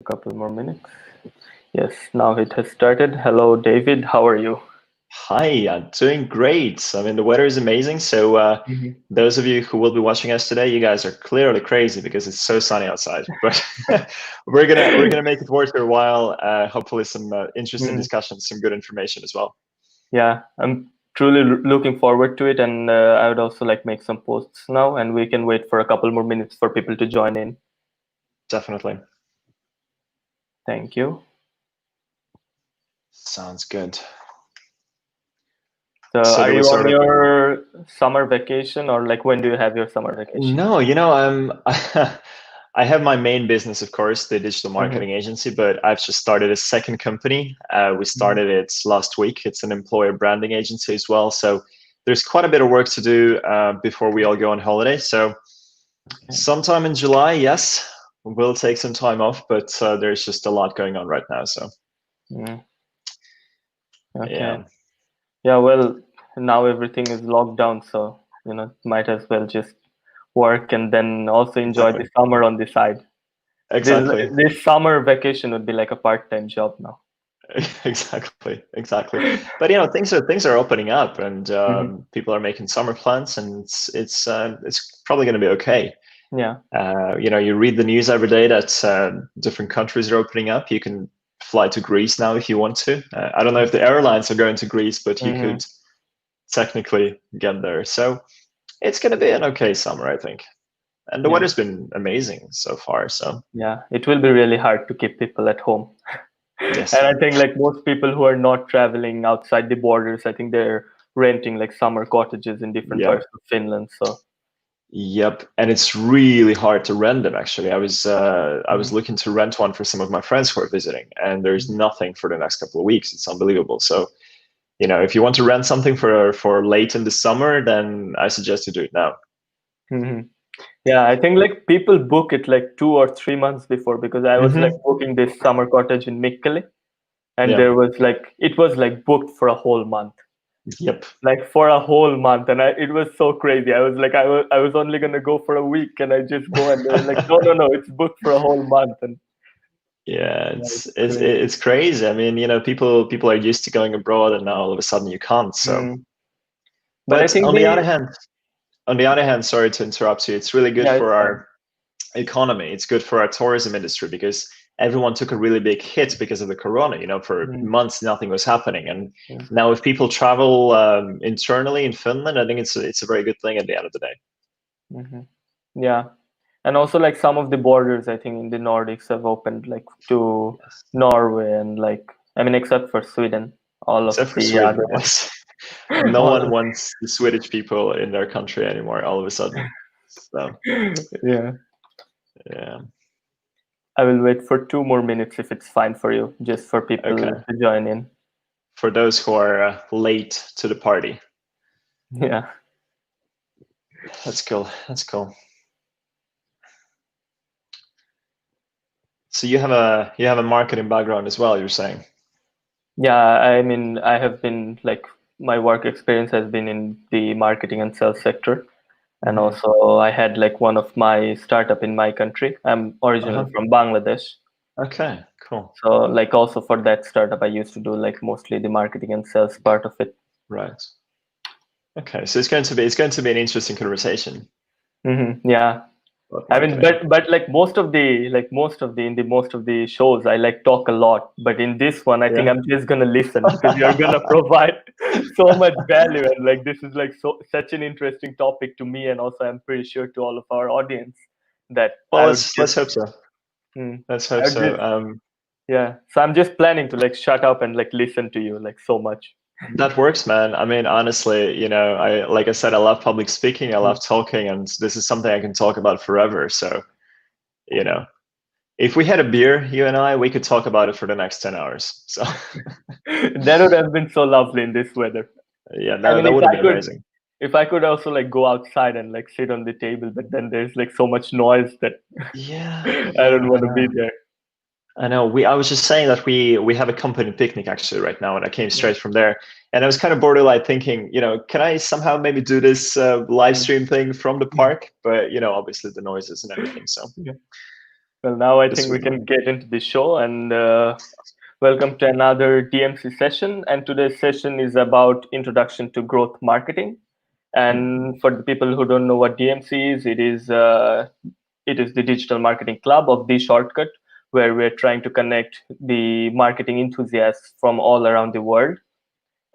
A couple more minutes. Yes, now it has started. Hello, David. How are you? Hi, I'm doing great. I mean, the weather is amazing. So, Mhm. those of you who will be watching us today, you guys are clearly crazy because it's so sunny outside. But we're gonna make it worth your while. Hopefully, some interesting Mhm. discussions, some good information as well. Yeah, I'm truly looking forward to it, and I would also like make some posts now, and we can wait for a couple more minutes for people to join in. Definitely. Thank you. Sounds good. So, So are do we you on sort of? your summer vacation, or like when do you have your summer vacation? No, I'm. I have my main business, of course, the digital Mm-hmm. marketing agency, but I've just started a second company. We Mm-hmm. started it last week. It's an employer branding agency as well. So there's quite a bit of work to do before we all go on holiday. So Okay. sometime in July, yes, we'll take some time off, but there's just a lot going on right now. So Mm, okay. yeah, Yeah. Well, now everything is locked down, so might as well just work and then also enjoy the exactly, summer on the side. This exactly. this summer vacation would be like a part-time job now. Exactly. But things are opening up, and Hmm. people are making summer plans, and it's probably going to be okay. Yeah. You read the news every day that different countries are opening up. You can fly to Greece now if you want to. I don't know if the airlines are going to Greece, but you Hmm. could technically get there. So it's going to be an okay summer, I think. And the Yeah. weather's been amazing so far. So Yeah. It will be really hard to keep people at home. yes. And I think like most people who are not traveling outside the borders, I think they're renting like summer cottages in different Yep. parts of Finland. So. Yep, and it's really hard to rent them. Actually, I was Mhm. looking to rent one for some of my friends who are visiting, and there's nothing for the next couple of weeks. It's unbelievable. So, if you want to rent something for late in the summer, then I suggest you do it now. Mhm. Yeah, I think like people book it like 2 or 3 months before because I was like Hmm. booking this summer cottage in Mikkeli, and Yeah. there was like it was like booked for a whole month, Yep. like for a whole month, and it was so crazy. I was like I was only gonna go for a week, and I just go, and they were like, no, no, no, it's booked for a whole month, and Yeah, yeah, it's it's it's crazy. it's crazy. I mean, people are used to going abroad, and now all of a sudden you can't. So, Mm. But I but think the on the other hand, sorry to interrupt you. It's really good yeah, it's for fine. our economy. It's good for our tourism industry because everyone took a really big hit because of the corona. For Mm. months nothing was happening, and Yeah. now if people travel internally in Finland, I think it's a very good thing at the end of the day. Hmm. Yeah, and also like some of the borders, I think in the Nordics have opened like to Yes, Norway and like I mean except for Sweden, all of except for the other Sweden. ones. Yes, no All one of, wants the Swedish people in their country anymore. All of a sudden, so yeah. yeah, I will wait for 2 more minutes if it's fine for you, just for people okay. to join in. For those who are late to the party, Yeah. that's cool. That's cool. So you have a marketing background as well. You're saying? Yeah, I mean, I have been like my work experience has been in the marketing and sales sector. And Hmm. also I had like one of my startup in my country. I'm originally Uh-huh. from Bangladesh. Okay, cool. So like also for that startup I used to do like mostly the marketing and sales part of it. Right. Okay, so it's going to be an interesting conversation Yeah. about I mean, marketing. but like most of the shows, I like talk a lot. But in this one, I think Yeah. I'm just gonna listen because you're gonna provide so much value, and like this is like such an interesting topic to me, and also I'm pretty sure to all of our audience that Well, I would let's just, hope so. mm, Let's I hope would so. just, yeah. So I'm just planning to like shut up and like listen to you like so much. That works, man. I mean, honestly, like I said, I love public speaking. I Mm. love talking, and this is something I can talk about forever. So, you know, if we had a beer, you and I, we could talk about it for the next 10 hours. So, That would have been so lovely in this weather. yeah, I that mean, that would have been amazing. if I could also like go outside and like sit on the table, but then there's like so much noise that Yeah, I don't yeah, I want to be know. there. I know. I was just saying that we have a company picnic actually right now, and I came Mm, straight from there. And I was kind of borderline thinking, can I somehow maybe do this live mm, stream thing from the mm. park? But obviously the noises and everything. So Yeah. Well, now I This think was we can get into the show, and welcome to another DMC session. And today's session is about introduction to growth marketing. And for the people who don't know what DMC is, it is the Digital Marketing Club of the Shortcut, where we're trying to connect the marketing enthusiasts from all around the world.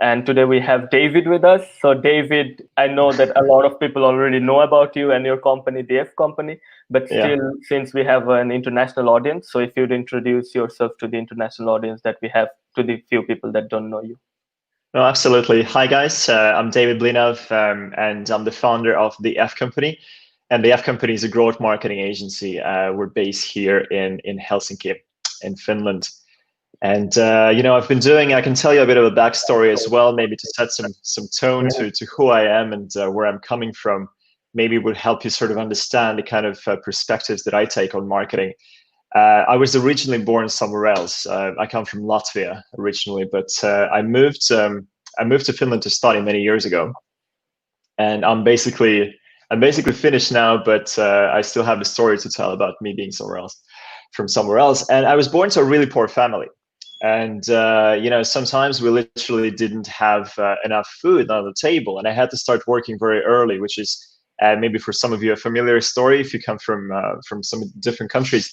And today we have David with us. So David, I know that a lot of people already know about you and your company, the F Company, but yeah. still, since we have an international audience, so if you'd introduce yourself to the international audience that we have, to the few people that don't know you. No, absolutely. Hi guys, I'm David Blinov, and I'm the founder of the F Company. And the F Company is a growth marketing agency. We're based here in Helsinki, in Finland. And I've been doing. I can tell you a bit of a backstory as well, maybe to set some tone to who I am and where I'm coming from. Maybe it would help you sort of understand the kind of perspectives that I take on marketing. I was originally born somewhere else. I come from Latvia originally, but I moved to Finland to study many years ago, and I'm basically finished now. But I still have a story to tell about me being from somewhere else. And I was born to a really poor family. And sometimes we literally didn't have enough food on the table, and I had to start working very early, which is maybe for some of you a familiar story if you come from some different countries.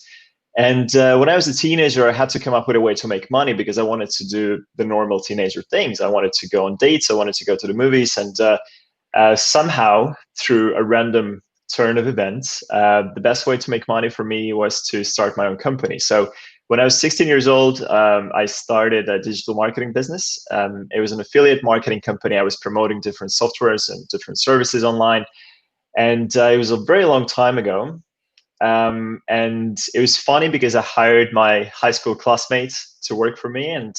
And when I was a teenager, I had to come up with a way to make money because I wanted to do the normal teenager things. I wanted to go on dates, I wanted to go to the movies, and somehow through a random turn of events, the best way to make money for me was to start my own company. So when I was 16 years old, I started a digital marketing business. It was an affiliate marketing company. I was promoting different softwares and different services online. And it was a very long time ago. And it was funny because I hired my high school classmates to work for me, and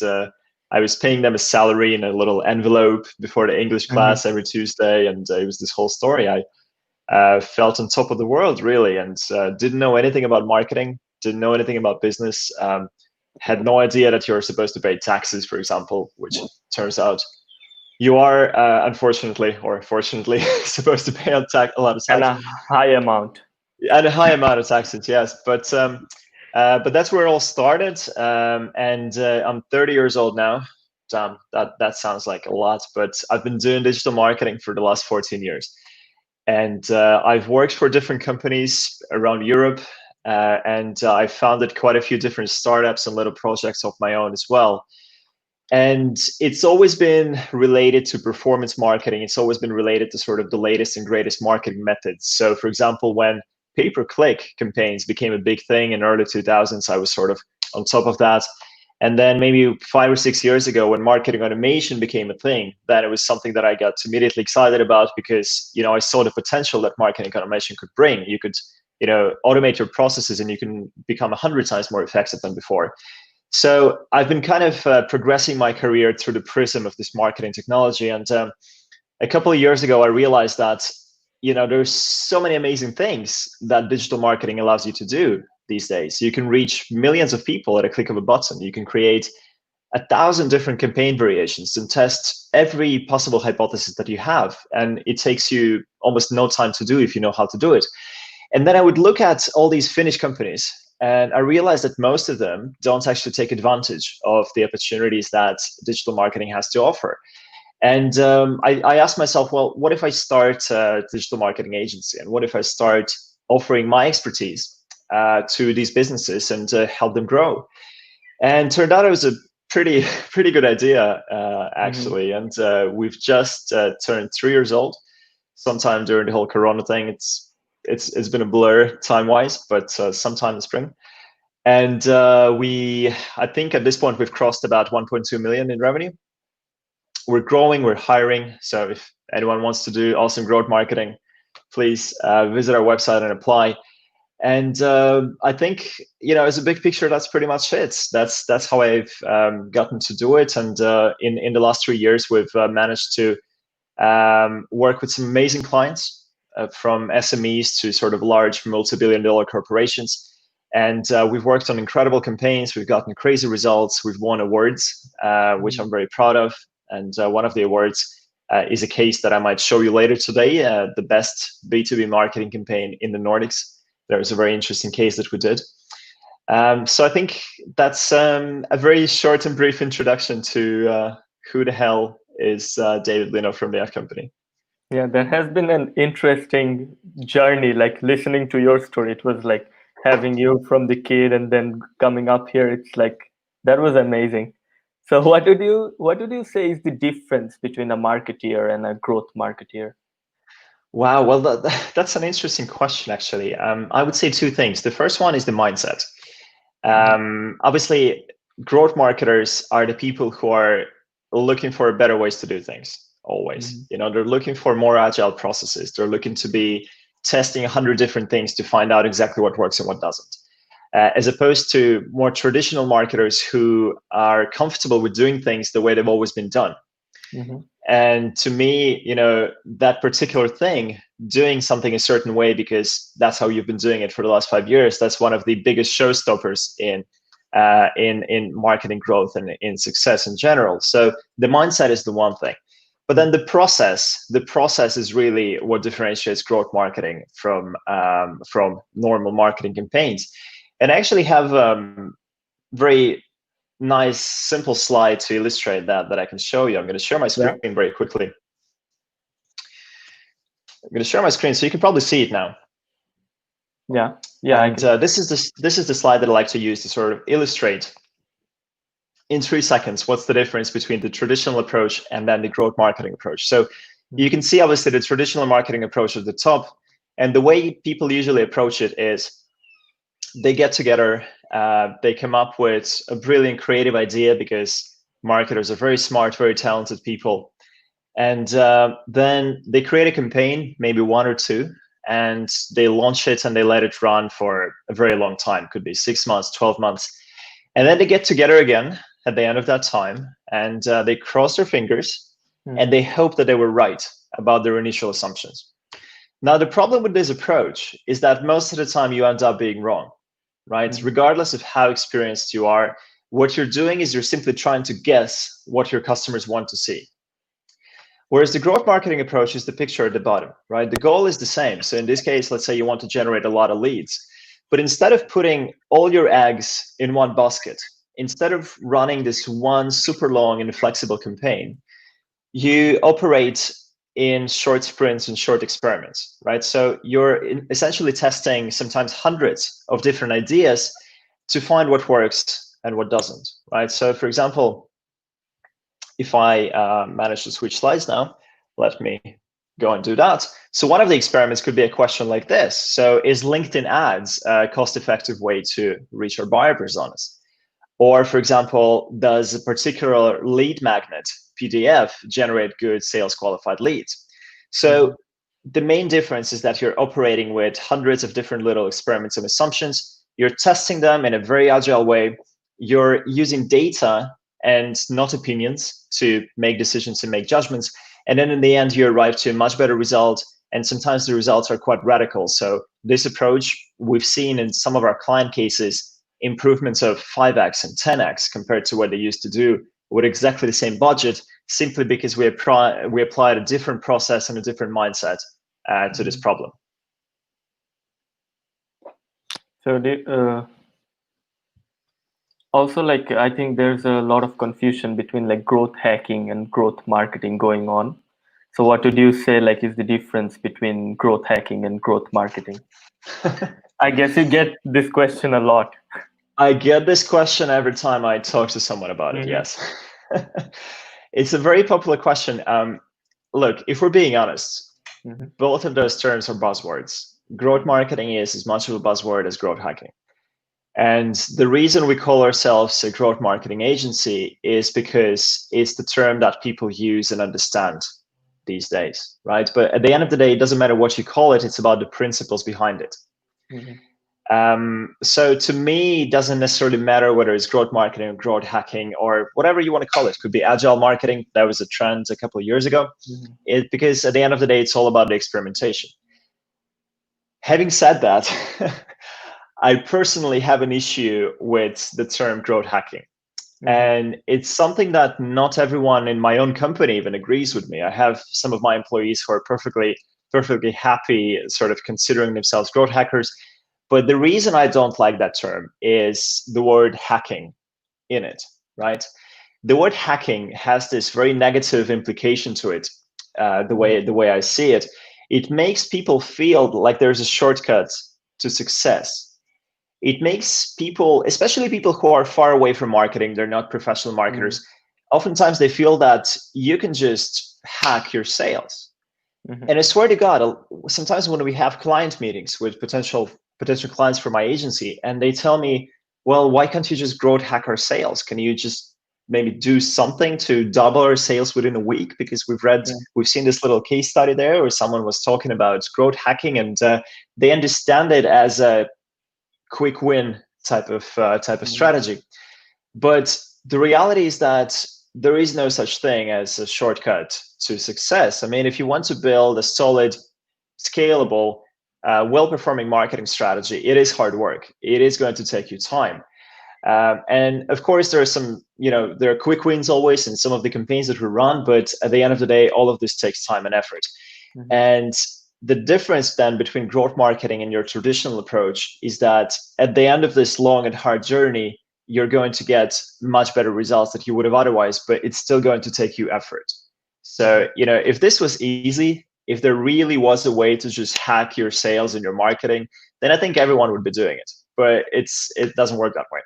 I was paying them a salary in a little envelope before the English class every Tuesday. And it was this whole story. I felt on top of the world, really, and didn't know anything about marketing, didn't know anything about business, had no idea that you're supposed to pay taxes, for example, which turns out you are, unfortunately or fortunately, supposed to pay a lot of And tax. a high amount. And a high amount of taxes, yes. But that's where it all started. And I'm 30 years old now. Damn, that sounds like a lot, but I've been doing digital marketing for the last 14 years. And I've worked for different companies around Europe, and I founded quite a few different startups and little projects of my own as well. And it's always been related to performance marketing. It's always been related to sort of the latest and greatest marketing methods. So, for example, when pay-per-click campaigns became a big thing in early 2000s, I was sort of on top of that. And then maybe 5 or 6 years ago, when marketing automation became a thing, then it was something that I got immediately excited about because, I saw the potential that marketing automation could bring. You could, automate your processes and you can become 100 times more effective than before. So I've been kind of progressing my career through the prism of this marketing technology. And a couple of years ago, I realized that, there's so many amazing things that digital marketing allows you to do these days. You can reach millions of people at a click of a button. You can create 1,000 different campaign variations and test every possible hypothesis that you have. And it takes you almost no time to do if you know how to do it. And then I would look at all these Finnish companies, and I realized that most of them don't actually take advantage of the opportunities that digital marketing has to offer. And I asked myself, well, what if I start a digital marketing agency? And what if I start offering my expertise to these businesses and help them grow? And turned out it was a pretty good idea, actually. And we've just turned 3 years old. Sometime during the whole Corona thing, it's been a blur time-wise, but sometime in spring. And I think at this point we've crossed about 1.2 million in revenue. We're growing, we're hiring. So if anyone wants to do awesome growth marketing, please visit our website and apply. And I think, as a big picture, that's pretty much it. That's how I've gotten to do it. And in the last 3 years, we've managed to work with some amazing clients, from SMEs to sort of large multi-billion-dollar corporations. And we've worked on incredible campaigns. We've gotten crazy results. We've won awards, which I'm very proud of. And one of the awards is a case that I might show you later today, the best B2B marketing campaign in the Nordics. There was a very interesting case that we did. So I think that's a very short and brief introduction to who the hell is David Blinov from the Ad Company. Yeah, that has been an interesting journey. Like listening to your story, it was like having you from the kid and then coming up here. It's like that was amazing. So, what would you say is the difference between a marketeer and a growth marketeer? Wow, well, that's an interesting question, actually. I would say two things. The first one is the mindset. Obviously, growth marketers are the people who are looking for better ways to do things always. They're looking for more agile processes. They're looking to be testing 100 different things to find out exactly what works and what doesn't. As opposed to more traditional marketers who are comfortable with doing things the way they've always been done. Mm-hmm. And to me, that particular thing, doing something a certain way because that's how you've been doing it for the last 5 years, that's one of the biggest showstoppers in marketing growth and in success in general. So the mindset is the one thing, but then the process is really what differentiates growth marketing from normal marketing campaigns. And I actually have very nice simple slide to illustrate that I can show you. I'm going to share my screen very quickly. I'm going to share my screen so you can probably see it now. Yeah. And this is the slide that I like to use to sort of illustrate in 3 seconds what's the difference between the traditional approach and then the growth marketing approach. So you can see obviously the traditional marketing approach at the top, and the way people usually approach it is they get together, they come up with a brilliant creative idea because marketers are very smart, very talented people. And then they create a campaign, maybe one or two, and they launch it and they let it run for a very long time. Could be 6 months, 12 months. And then they get together again at the end of that time and they cross their fingers and they hope that they were right about their initial assumptions. Now, the problem with this approach is that most of the time you end up being wrong, right? Regardless of how experienced you are, what you're doing is you're simply trying to guess what your customers want to see. Whereas the growth marketing approach is the picture at the bottom, right? The goal is the same. So in this case, let's say you want to generate a lot of leads, but instead of putting all your eggs in one basket, instead of running this one super long and flexible campaign, you operate in short sprints and short experiments, right? So you're essentially testing sometimes hundreds of different ideas to find what works and what doesn't, right? So for example, if I manage to switch slides now, let me go and do that. So one of the experiments could be a question like this. So is LinkedIn ads a cost-effective way to reach our buyer personas? Or for example, does a particular lead magnet PDF generate good sales qualified leads? So the main difference is that you're operating with hundreds of different little experiments and assumptions. You're testing them in a very agile way. You're using data and not opinions to make decisions and make judgments. And then in the end, you arrive to a much better result. And sometimes the results are quite radical. So this approach, we've seen in some of our client cases, improvements of 5x and 10x compared to what they used to do with exactly the same budget, simply because we applied a different process and a different mindset to this problem. So also, like, I think there's a lot of confusion between like growth hacking and growth marketing going on. So what would you say like is the difference between growth hacking and growth marketing? I guess you get this question a lot. I get this question every time I talk to someone about it. Yes. It's a very popular question. Look, if we're being honest, both of those terms are buzzwords. Growth marketing is as much of a buzzword as growth hacking. And the reason we call ourselves a growth marketing agency is because it's the term that people use and understand these days, right? But at the end of the day, it doesn't matter what you call it, it's about the principles behind it. So to me, it doesn't necessarily matter whether it's growth marketing or growth hacking or whatever you want to call it. It could be agile marketing. That was a trend a couple of years ago. Because at the end of the day, it's all about the experimentation. Having said that, I personally have an issue with the term growth hacking. And it's something that not everyone in my own company even agrees with me. I have some of my employees who are perfectly happy sort of considering themselves growth hackers. But the reason I don't like that term is the word hacking in it, right? The word hacking has this very negative implication to it. The way I see it, it makes people feel like there's a shortcut to success. It makes people, especially people who are far away from marketing, they're not professional marketers, oftentimes they feel that you can just hack your sales. And I swear to God, sometimes when we have client meetings with potential clients for my agency, and they tell me, well, why can't you just growth hack our sales? Can you just maybe do something to double our sales within a week? Because we've seen this little case study there where someone was talking about growth hacking, and they understand it as a quick win type of strategy. But the reality is that there is no such thing as a shortcut to success. I mean, if you want to build a solid, scalable, well-performing marketing strategy, it is hard work. It is going to take you time. And of course, there are some, there are quick wins always in some of the campaigns that we run, but at the end of the day, all of this takes time and effort. And the difference then between growth marketing and your traditional approach is that at the end of this long and hard journey, you're going to get much better results that you would have otherwise, but it's still going to take you effort. So, if this was easy, if there really was a way to just hack your sales and your marketing, then I think everyone would be doing it. But it doesn't work that way.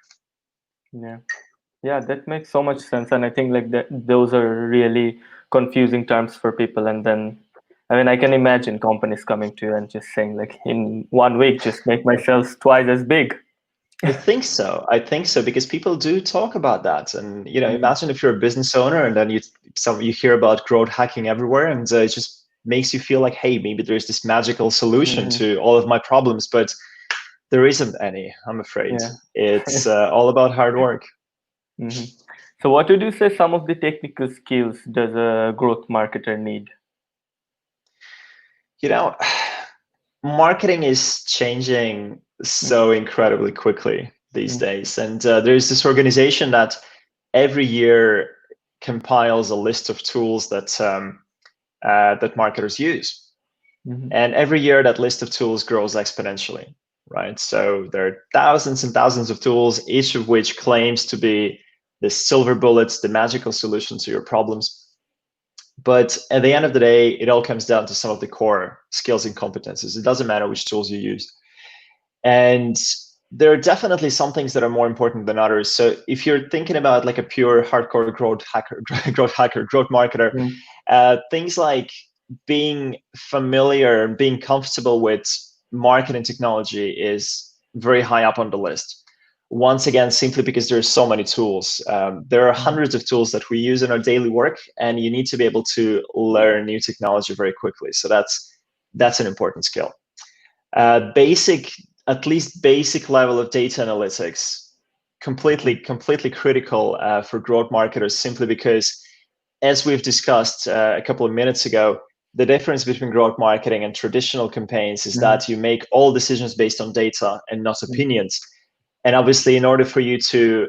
Yeah, that makes so much sense. And I think like those are really confusing terms for people. And then, I mean, I can imagine companies coming to you and just saying like, in 1 week, just make my sales twice as big. I think so because people do talk about that. And imagine if you're a business owner and then you hear about growth hacking everywhere, and it just makes you feel like, hey, maybe there's this magical solution to all of my problems, but there isn't any, I'm afraid. It's all about hard work. So what would you say some of the technical skills does a growth marketer need? Marketing is changing so incredibly quickly these days. And there's this organization that every year compiles a list of tools that marketers use. And every year that list of tools grows exponentially, right? So there are thousands and thousands of tools, each of which claims to be the silver bullets, the magical solution to your problems. But at the end of the day, it all comes down to some of the core skills and competences. It doesn't matter which tools you use. And there are definitely some things that are more important than others. So if you're thinking about like a pure hardcore growth marketer, things like being familiar, being comfortable with marketing technology is very high up on the list. Once again, simply because there's so many tools. There are hundreds of tools that we use in our daily work, and you need to be able to learn new technology very quickly. So that's an important skill. At least basic level of data analytics, completely critical for growth marketers, simply because, as we've discussed a couple of minutes ago, the difference between growth marketing and traditional campaigns is that you make all decisions based on data and not opinions. And obviously, in order for you to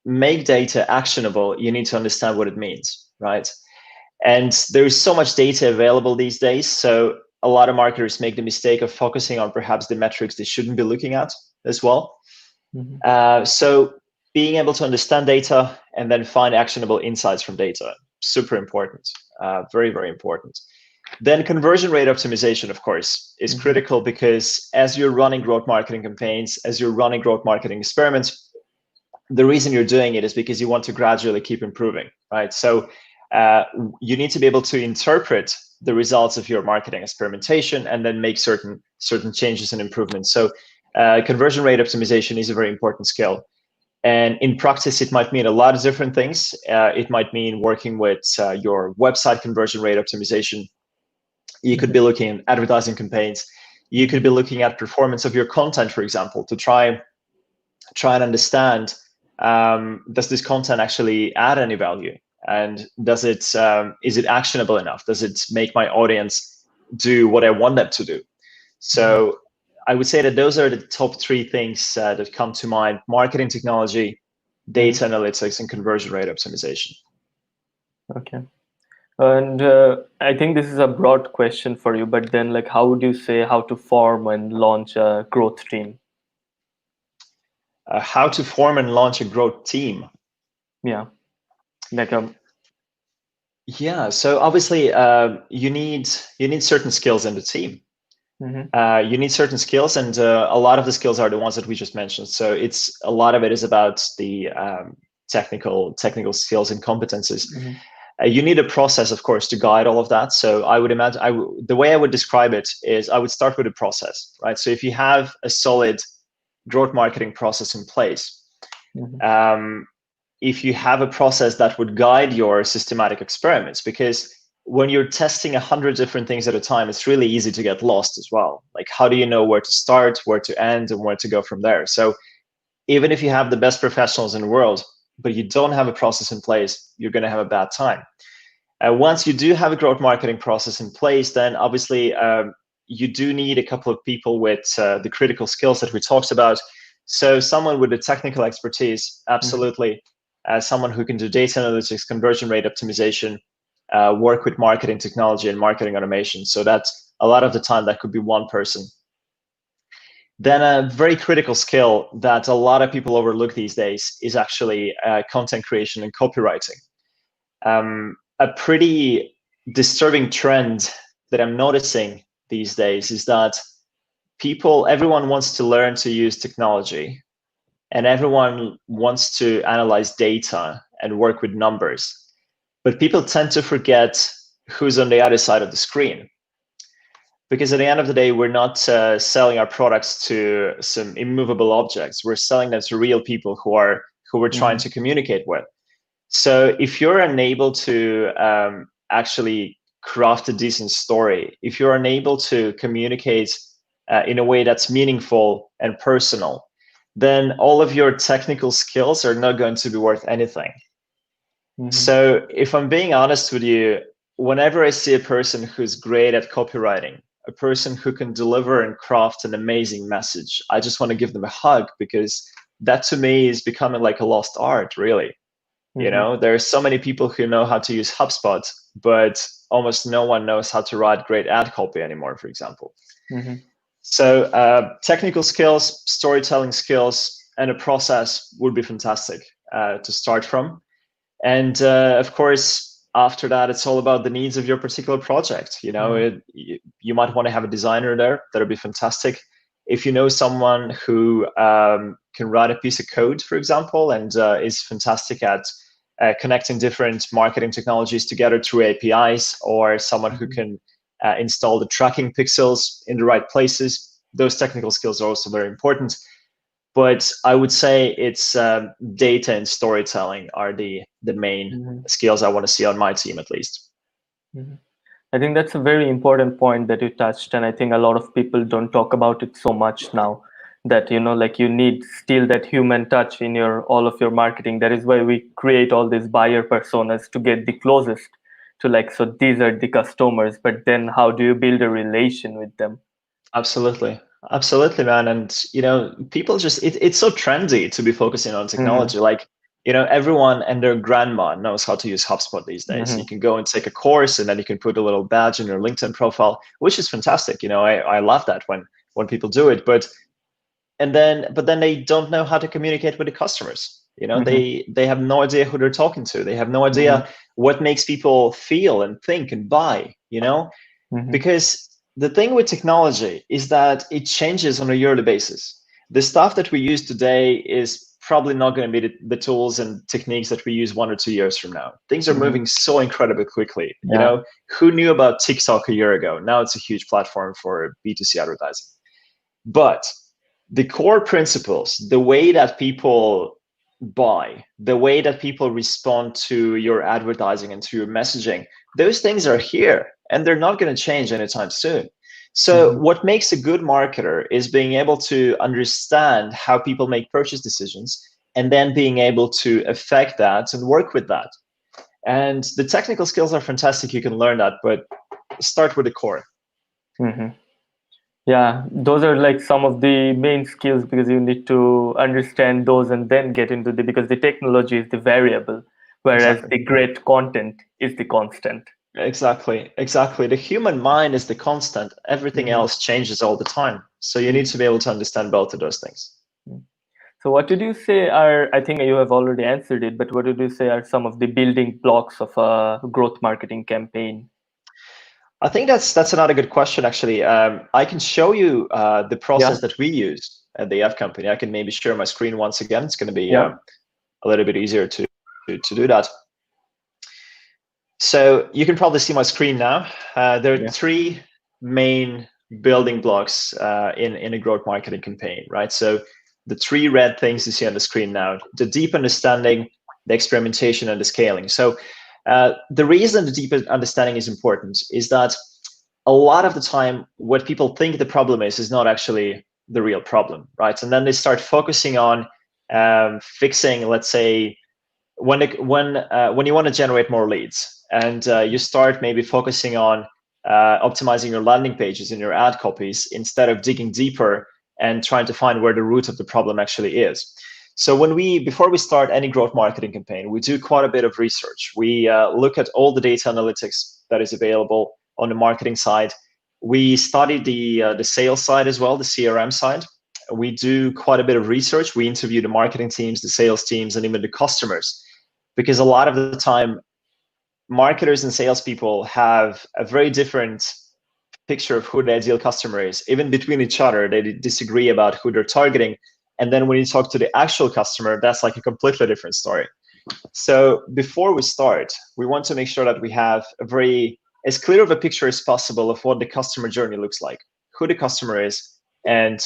make data actionable, you need to understand what it means, right? And there's so much data available these days. So a lot of marketers make the mistake of focusing on perhaps the metrics they shouldn't be looking at as well. So being able to understand data and then find actionable insights from data, super important, very, very important. Then conversion rate optimization, of course, is critical, because as you're running growth marketing campaigns, as you're running growth marketing experiments, the reason you're doing it is because you want to gradually keep improving, right? So you need to be able to interpret the results of your marketing experimentation and then make certain changes and improvements. So conversion rate optimization is a very important skill. And in practice, it might mean a lot of different things. It might mean working with your website conversion rate optimization. You could be looking at advertising campaigns. You could be looking at performance of your content, for example, to try and understand, does this content actually add any value? And is it actionable enough? Does it make my audience do what I want them to do? So I would say that those are the top 3 things that come to mind: marketing technology, data analytics, and conversion rate optimization. Okay. And I think this is a broad question for you, but then like, how would you say how to form and launch a growth team? How to form and launch a growth team. Yeah, like Yeah, so obviously you need certain skills in the team. mhm, You need certain skills, and a lot of the skills are the ones that we just mentioned. So it's a lot of it is about the technical skills and competences. mhm, You need a process, of course, to guide all of that. So I would imagine the way I would describe it is I would start with a process, right? So if you have a solid growth marketing process in place, mhm, um, if you have a process that would guide your systematic experiments, because when you're testing 100 different things at a time, it's really easy to get lost as well. Like, how do you know where to start, where to end, and where to go from there? So even if you have the best professionals in the world, but you don't have a process in place, you're going to have a bad time. Once you do have a growth marketing process in place, then obviously you do need a couple of people with the critical skills that we talked about. So someone with the technical expertise, mhm, absolutely. Someone who can do data analytics, conversion rate optimization, work with marketing technology and marketing automation. So that's a lot of the time that could be one person. Then a very critical skill that a lot of people overlook these days is actually content creation and copywriting. A pretty disturbing trend that I'm noticing these days is that everyone wants to learn to use technology, and everyone wants to analyze data and work with numbers. But people tend to forget who's on the other side of the screen. Because at the end of the day, we're not selling our products to some immovable objects. We're selling them to real people who we're trying mhm, to communicate with. So if you're unable to actually craft a decent story, if you're unable to communicate in a way that's meaningful and personal, then all of your technical skills are not going to be worth anything. mhm, So if I'm being honest with you, whenever I see a person who's great at copywriting, a person who can deliver and craft an amazing message, I just want to give them a hug, because that to me is becoming like a lost art, really. You mhm, know, there are so many people who know how to use HubSpot, but almost no one knows how to write great ad copy anymore, for example. mhm, So technical skills, storytelling skills, and a process would be fantastic to start from. And of course, after that, it's all about the needs of your particular project. You know, mhm, you might want to have a designer there. That'll be fantastic. If you know someone who can write a piece of code, for example, and is fantastic at connecting different marketing technologies together through APIs, or someone who mhm, can install the tracking pixels in the right places, those technical skills are also very important. But I would say it's data and storytelling are the main mhm, skills I want to see on my team, at least. mhm. I think that's a very important point that you touched, and I think a lot of people don't talk about it so much now. That like you need still that human touch in your all of your marketing. That is why we create all these buyer personas to get the closest to so these are the customers, but then how do you build a relation with them? Absolutely. Absolutely, man. And, people just, it's so trendy to be focusing on Mm-hmm. technology. Like, everyone and their grandma knows how to use HubSpot these days. You Mm-hmm. can go and take a course, and then you can put a little badge in your LinkedIn profile, which is fantastic. I love that when people do it. But then they don't know how to communicate with the customers. Mm-hmm. They have no idea who they're talking to. They have no Mm-hmm. idea what makes people feel and think and buy, Mm-hmm. because the thing with technology is that it changes on a yearly basis. The stuff that we use today is probably not going to be the tools and techniques that we use 1 or 2 years from now. Things are Mm-hmm. moving so incredibly quickly. Yeah. Who knew about TikTok a year ago? Now it's a huge platform for B2C advertising. But the core principles, the way that people buy, the way that people respond to your advertising and to your messaging, those things are here and they're not going to change anytime soon. So, Mm-hmm. what makes a good marketer is being able to understand how people make purchase decisions and then being able to affect that and work with that. And the technical skills are fantastic. You can learn that, but start with the core. Mm-hmm. Yeah, those are some of the main skills because you need to understand those and then get into because the technology is the variable, whereas Exactly. the great content is the constant. Exactly. The human mind is the constant. Everything Mhm. else changes all the time. So you need to be able to understand both of those things. So what did you say are, I think you have already answered it, but what did you say are some of the building blocks of a growth marketing campaign? I think that's another good question, actually. I can show you the Yeah, process that we use at the F company. I can maybe share my screen once again. It's going to be yeah, a little bit easier to do that. So you can probably see my screen now. There are yeah. three main building blocks in a growth marketing campaign, right? So the three red things you see on the screen now: the deep understanding, the experimentation, and the scaling. So the reason the deep understanding is important is that a lot of the time, what people think the problem is not actually the real problem, right? And then they start focusing on fixing, let's say, when you want to generate more leads, and you start maybe focusing on optimizing your landing pages and your ad copies instead of digging deeper and trying to find where the root of the problem actually is. So before we start any growth marketing campaign, we do quite a bit of research. We look at all the data analytics that is available on the marketing side. We study the sales side as well, the CRM side. We do quite a bit of research. We interview the marketing teams, the sales teams, and even the customers, because a lot of the time, marketers and salespeople have a very different picture of who the ideal customer is. Even between each other, they disagree about who they're targeting. And then when you talk to the actual customer, that's like a completely different story. So before we start, we want to make sure that we have as clear of a picture as possible of what the customer journey looks like, who the customer is, and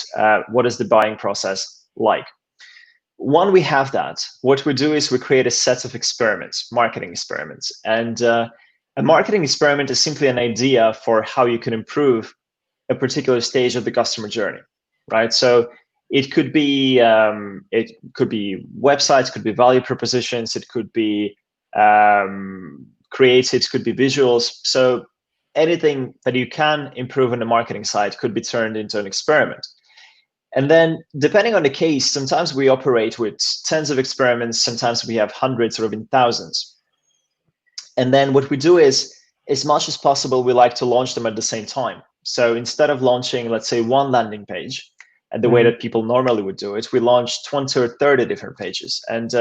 what is the buying process like. One, we have that. What we do is we create a set of experiments, marketing experiments. And a marketing experiment is simply an idea for how you can improve a particular stage of the customer journey, right? So it could be websites, could be value propositions, it could be creatives, could be visuals. So anything that you can improve on the marketing side could be turned into an experiment. And then, depending on the case, sometimes we operate with tens of experiments, sometimes we have hundreds or even thousands. And then what we do is, as much as possible, we like to launch them at the same time. So instead of launching, let's say, one landing page, and the way Mhm. that people normally would do it, we launch 20 or 30 different pages. And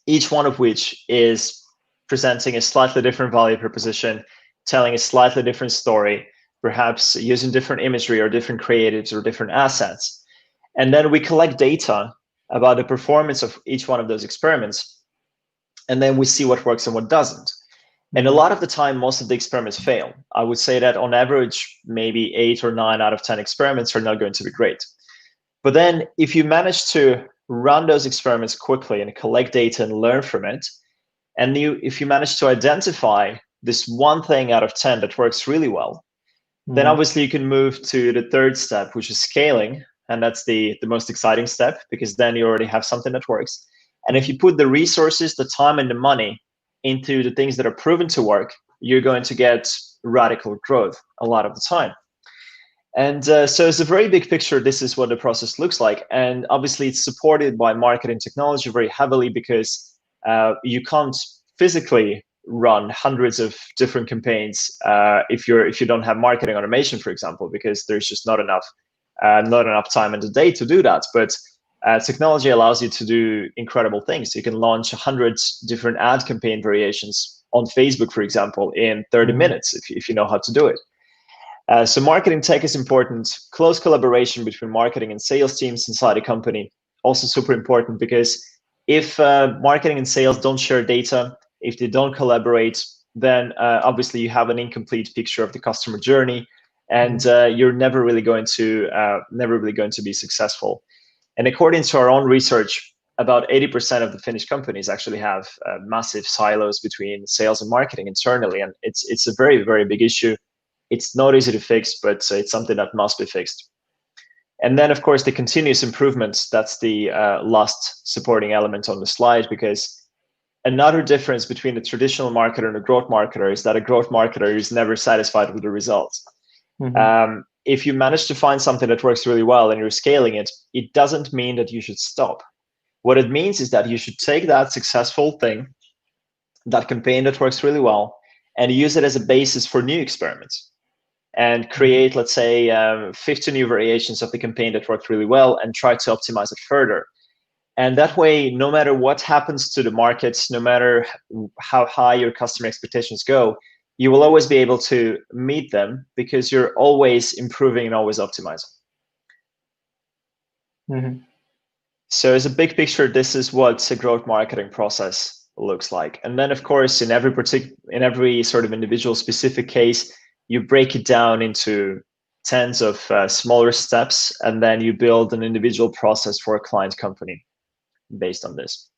each one of which is presenting a slightly different value proposition, telling a slightly different story, perhaps using different imagery or different creatives or different assets. And then we collect data about the performance of each one of those experiments. And then we see what works and what doesn't. And a Mhm. lot of the time, most of the experiments fail. I would say that on average, maybe 8 or 9 out of 10 experiments are not going to be great. But then if you manage to run those experiments quickly and collect data and learn from it, and if you manage to identify this one thing out of 10 that works really well, then Mhm. obviously you can move to the third step, which is scaling. And that's the most exciting step, because then you already have something that works. And if you put the resources, the time, and the money into the things that are proven to work, you're going to get radical growth a lot of the time. And so it's a very big picture. This is what the process looks like. And obviously it's supported by marketing technology very heavily, because you can't physically run hundreds of different campaigns if you don't have marketing automation, for example, because there's just not enough time in the day to do that. But technology allows you to do incredible things. You can launch 100 different ad campaign variations on Facebook, for example, in 30 Mhm. minutes if you know how to do it. So marketing tech is important. Close collaboration between marketing and sales teams inside a company also super important, because if marketing and sales don't share data, if they don't collaborate, then obviously you have an incomplete picture of the customer journey, and you're never really going to be successful. And according to our own research, about 80% of the Finnish companies actually have massive silos between sales and marketing internally, and it's a very, very big issue. It's not easy to fix, but it's something that must be fixed. And then, of course, the continuous improvements, that's the last supporting element on the slide, because another difference between the traditional marketer and a growth marketer is that a growth marketer is never satisfied with the results. Mhm. If you manage to find something that works really well and you're scaling it, it doesn't mean that you should stop. What it means is that you should take that successful thing, that campaign that works really well, and use it as a basis for new experiments and create, let's say, 50 new variations of the campaign that worked really well and try to optimize it further. And that way, no matter what happens to the markets, no matter how high your customer expectations go, you will always be able to meet them because you're always improving and always optimizing. Mm-hmm. So as a big picture, this is what a growth marketing process looks like. And then, of course, in every sort of individual specific case, you break it down into tens of smaller steps, and then you build an individual process for a client company based on this.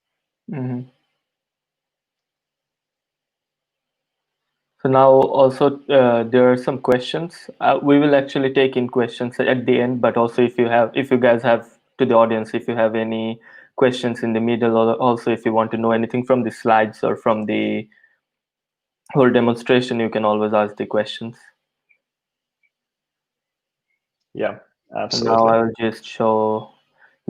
Mm-hmm. So now also there are some questions. We will actually take in questions at the end, but also if you guys have, to the audience, if you have any questions in the middle, or also if you want to know anything from the slides or from the whole demonstration, you can always ask the questions. Yeah, And now absolutely. I'll just show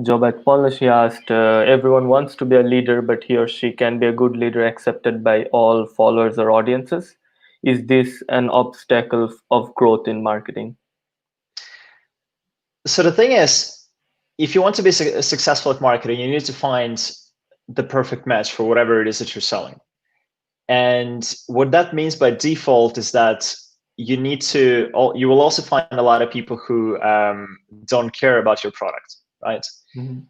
job at Polish. He asked, everyone wants to be a leader, but he or she can be a good leader accepted by all followers or audiences. Is this an obstacle of growth in marketing? So the thing is, if you want to be successful at marketing, you need to find the perfect match for whatever it is that you're selling. And what that means by default is that you will also find a lot of people who don't care about your product, right? Mm-hmm.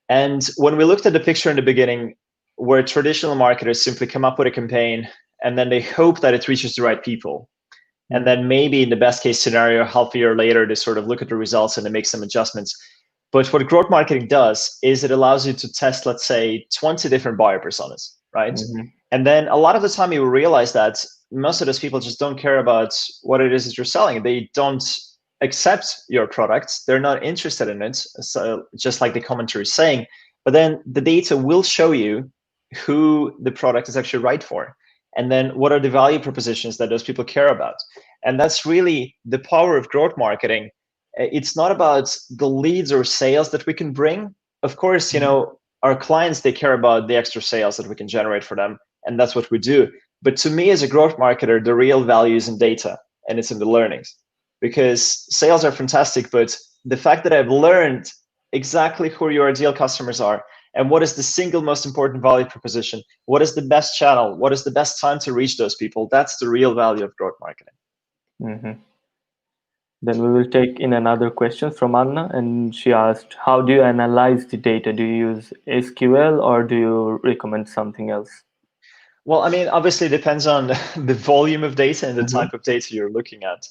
And when we looked at the picture in the beginning, where traditional marketers simply come up with a campaign and then they hope that it reaches the right people. And then maybe in the best case scenario, half a year later, they sort of look at the results and they make some adjustments. But what growth marketing does is it allows you to test, let's say, 20 different buyer personas, right? Mm-hmm. And then a lot of the time you will realize that most of those people just don't care about what it is that you're selling. They don't accept your product. They're not interested in it. So just like the commentary is saying, but then the data will show you who the product is actually right for. And then what are the value propositions that those people care about? And that's really the power of growth marketing. It's not about the leads or sales that we can bring. Of course, our clients, they care about the extra sales that we can generate for them. And that's what we do. But to me, as a growth marketer, the real value is in data and it's in the learnings. Because sales are fantastic, but the fact that I've learned exactly who your ideal customers are and what is the single most important value proposition, what is the best channel, what is the best time to reach those people, that's the real value of growth marketing. Mm-hmm. Then we will take in another question from Anna, and she asked, how do you analyze the data? Do you use SQL or do you recommend something else? Well, I mean, obviously it depends on the volume of data and the Mm-hmm. type of data you're looking at.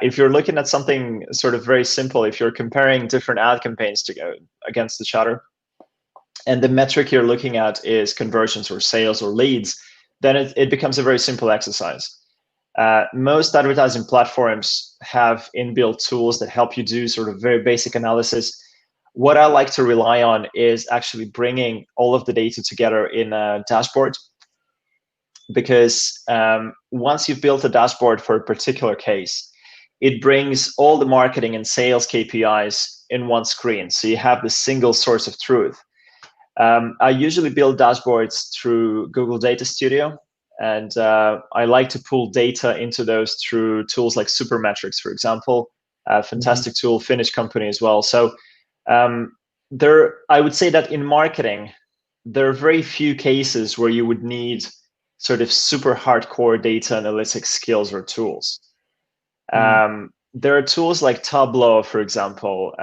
If you're looking at something sort of very simple, if you're comparing different ad campaigns to go against each other, and the metric you're looking at is conversions or sales or leads, then it becomes a very simple exercise. Most advertising platforms have inbuilt tools that help you do sort of very basic analysis. What I like to rely on is actually bringing all of the data together in a dashboard, because once you've built a dashboard for a particular case, it brings all the marketing and sales KPIs in one screen. So you have the single source of truth. I usually build dashboards through Google Data Studio, and I like to pull data into those through tools like Supermetrics, for example, a fantastic tool, Finnish company as well. So I would say that in marketing, there are very few cases where you would need sort of super hardcore data analytics skills or tools. There are tools like Tableau, for example,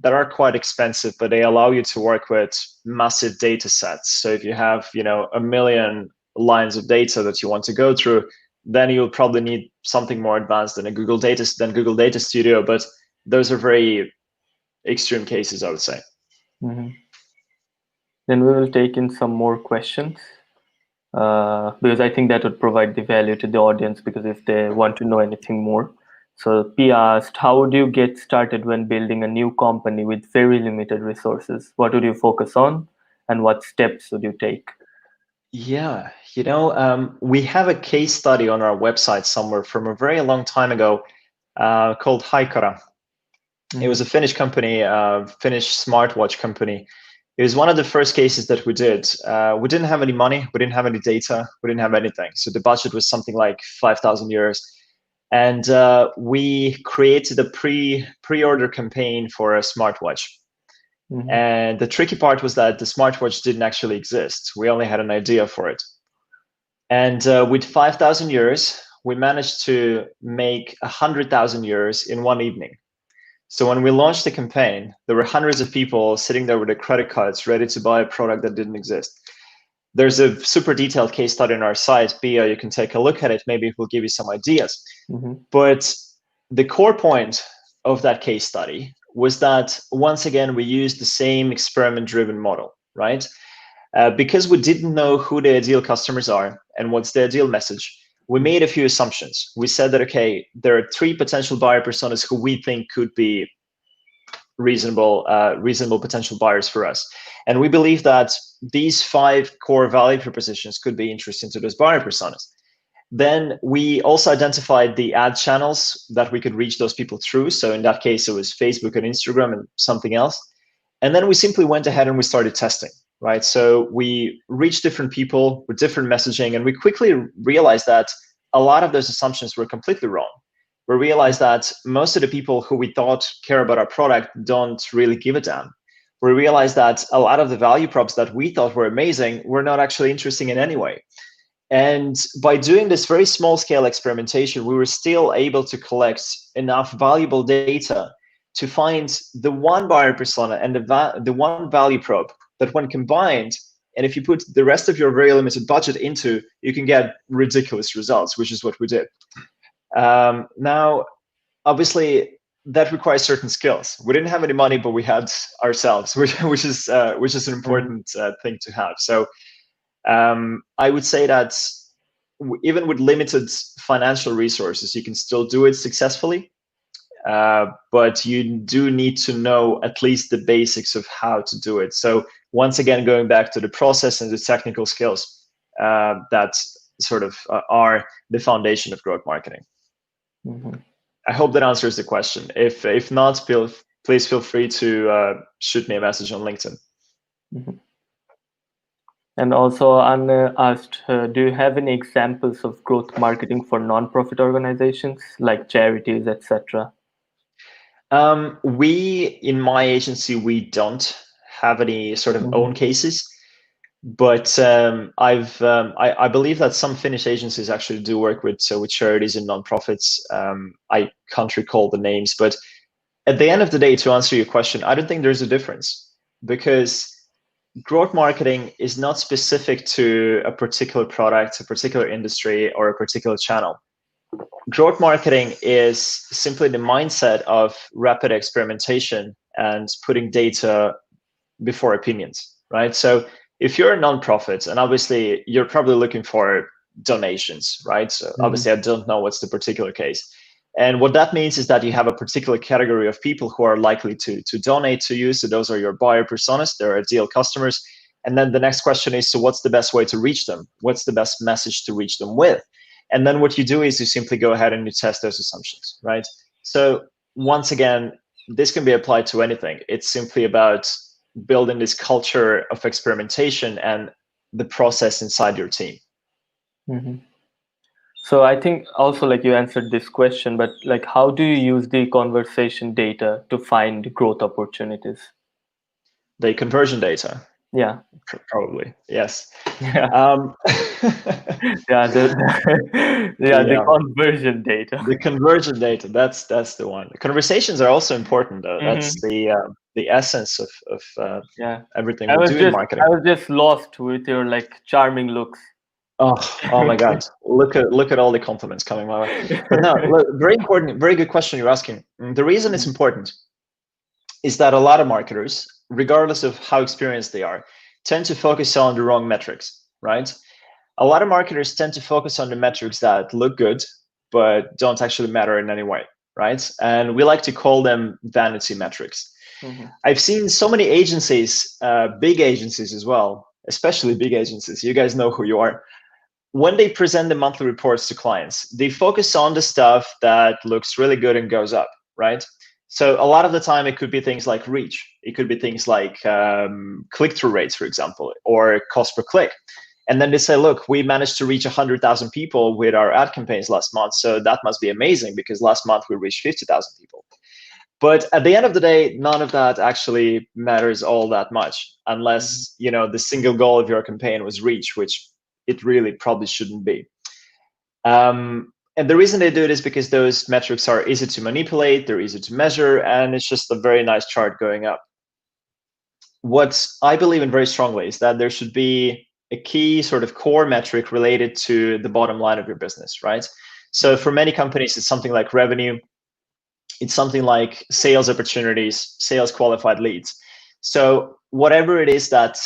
that are quite expensive, but they allow you to work with massive data sets. So if you have, 1 million lines of data that you want to go through, then you'll probably need something more advanced than Google Data Studio. But those are very extreme cases, I would say. Mm-hmm. Then we will take in some more questions, because I think that would provide the value to the audience, because if they want to know anything more. So P asked, how would you get started when building a new company with very limited resources? What would you focus on and what steps would you take? Yeah, we have a case study on our website somewhere from a very long time ago called Haikara. It was a Finnish company, Finnish smartwatch company. It was one of the first cases that we did. We didn't have any money, we didn't have any data, we didn't have anything. So the budget was something like 5,000 euros. And we created a pre-order campaign for a smartwatch. Mm-hmm. And the tricky part was that the smartwatch didn't actually exist. We only had an idea for it. And with 5,000 euros, we managed to make 100,000 euros in one evening. So when we launched the campaign, there were hundreds of people sitting there with their credit cards ready to buy a product that didn't exist. There's a super detailed case study on our site, Bia. You can take a look at it. Maybe it will give you some ideas. Mm-hmm. But the core point of that case study was that, once again, we used the same experiment-driven model, right? Because we didn't know who the ideal customers are and what's the ideal message, we made a few assumptions. We said that, okay, there are 3 potential buyer personas who we think could be reasonable potential buyers for us. And we believe that these 5 core value propositions could be interesting to those buyer personas. Then we also identified the ad channels that we could reach those people through. So in that case, it was Facebook and Instagram and something else. And then we simply went ahead and we started testing, right? So we reached different people with different messaging, and we quickly realized that a lot of those assumptions were completely wrong. We realized that most of the people who we thought care about our product don't really give a damn. We realized that a lot of the value props that we thought were amazing were not actually interesting in any way. And by doing this very small scale experimentation, we were still able to collect enough valuable data to find the one buyer persona and the one value prop that, when combined, and if you put the rest of your very limited budget into, you can get ridiculous results, which is what we did. Now, obviously, that requires certain skills. We didn't have any money, but we had ourselves, which is an important thing to have. So I would say that even with limited financial resources, you can still do it successfully. But you do need to know at least the basics of how to do it. So once again, going back to the process and the technical skills that sort of are the foundation of growth marketing. Mm-hmm. I hope that answers the question. If not, please feel free to shoot me a message on LinkedIn. Mm-hmm. And also, Anne asked, do you have any examples of growth marketing for non-profit organizations like charities, etc.? We, in my agency, we don't have any sort of own cases, but I believe that some Finnish agencies actually do work with charities and nonprofits. I can't recall the names, but at the end of the day, to answer your question, I don't think there's a difference, because growth marketing is not specific to a particular product, a particular industry, or a particular channel. Growth marketing is simply the mindset of rapid experimentation and putting data before opinions, right? So if you're a nonprofit, and obviously you're probably looking for donations, right? So obviously I don't know what's the particular case. And what that means is that you have a particular category of people who are likely to donate to you. So those are your buyer personas, they're ideal customers. And then the next question is, so what's the best way to reach them? What's the best message to reach them with? And then what you do is you simply go ahead and you test those assumptions, right? So once again, this can be applied to anything. It's simply about building this culture of experimentation and the process inside your team. Mm-hmm. So I think also, like, you answered this question, but like, how do you use the conversation data to find growth opportunities? The conversion data. Yeah. Probably, yes. Yeah. Yeah, the conversion data. The conversion data. That's the one. Conversations are also important, though. That's the essence of everything we do in marketing. I was just lost with your like charming looks. Oh my God! Look at all the compliments coming my way. But no, look, very important, very good question you're asking. The reason it's important is that a lot of marketers, regardless of how experienced they are, tend to focus on the wrong metrics, right? A lot of marketers tend to focus on the metrics that look good, but don't actually matter in any way, right? And we like to call them vanity metrics. I've seen so many agencies, big agencies as well, especially big agencies, you guys know who you are. When they present the monthly reports to clients, they focus on the stuff that looks really good and goes up, right? So a lot of the time it could be things like reach. It could be things like click-through rates, for example, or cost per click. And then they say, look, we managed to reach 100,000 people with our ad campaigns last month. So that must be amazing because last month we reached 50,000 people. But at the end of the day, none of that actually matters all that much unless, you know, the single goal of your campaign was reach, which it really probably shouldn't be. And the reason they do it is because those metrics are easy to manipulate, they're easy to measure, and it's just a very nice chart going up. What I believe in very strongly is that there should be a key sort of core metric related to the bottom line of your business, right? So for many companies, it's something like revenue, it's something like sales opportunities, sales qualified leads. So whatever it is that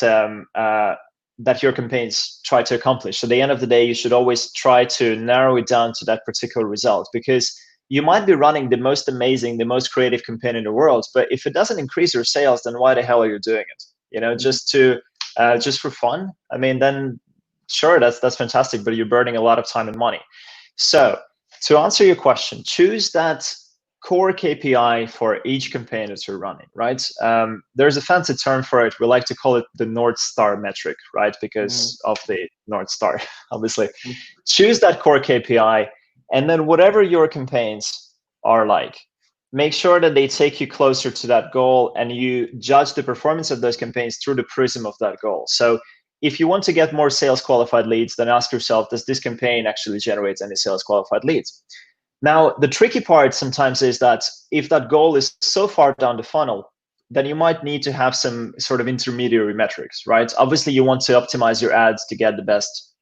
that your campaigns try to accomplish. So at the end of the day, you should always try to narrow it down to that particular result, because you might be running the most amazing, the most creative campaign in the world, but if it doesn't increase your sales, then why the hell are you doing it? You know, just for fun? I mean, then sure, that's fantastic, but you're burning a lot of time and money. So to answer your question, choose that core KPI for each campaign that you're running, right? There's a fancy term for it. We like to call it the North Star metric, right? Because of the North Star, obviously. Choose that core KPI, and then whatever your campaigns are like, make sure that they take you closer to that goal, and you judge the performance of those campaigns through the prism of that goal. So if you want to get more sales qualified leads, then ask yourself, does this campaign actually generate any sales qualified leads? Now, the tricky part sometimes is that if that goal is so far down the funnel, then you might need to have some sort of intermediary metrics, right? Obviously, you want to optimize your ads to get the best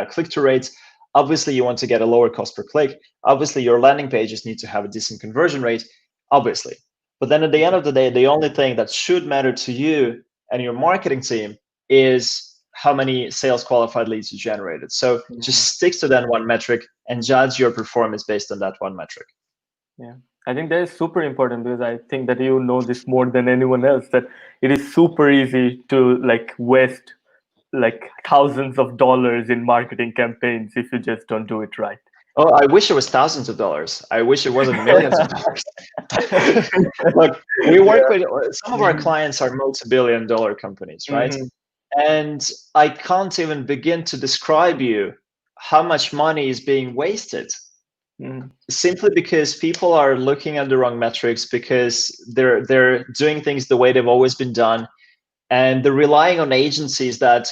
click-through rates. Obviously, you want to get a lower cost per click. Obviously, your landing pages need to have a decent conversion rate, obviously. But then at the end of the day, the only thing that should matter to you and your marketing team is how many sales qualified leads you generated. So just stick to that one metric and judge your performance based on that one metric. Yeah, I think that is super important, because I think that you know this more than anyone else, that it is super easy to like waste like thousands of dollars in marketing campaigns if you just don't do it right. Oh, I wish it was thousands of dollars. I wish it wasn't millions of dollars. Look, we work with some of our clients are multi-billion-dollar companies, right? And I can't even begin to describe you how much money is being wasted simply because people are looking at the wrong metrics, because they're doing things the way they've always been done, and they're relying on agencies that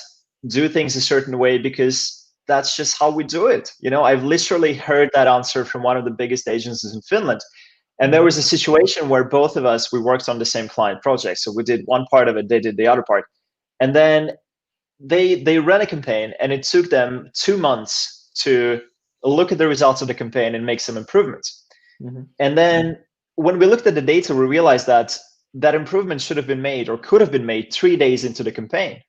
do things a certain way because that's just how we do it. You know, I've literally heard that answer from one of the biggest agencies in Finland. And there was a situation where both of us, we worked on the same client project. So we did one part of it, they did the other part. And then they ran a campaign, and it took them 2 months to look at the results of the campaign and make some improvements. And then when we looked at the data, we realized that that improvement should have been made, or could have been made, 3 days into the campaign,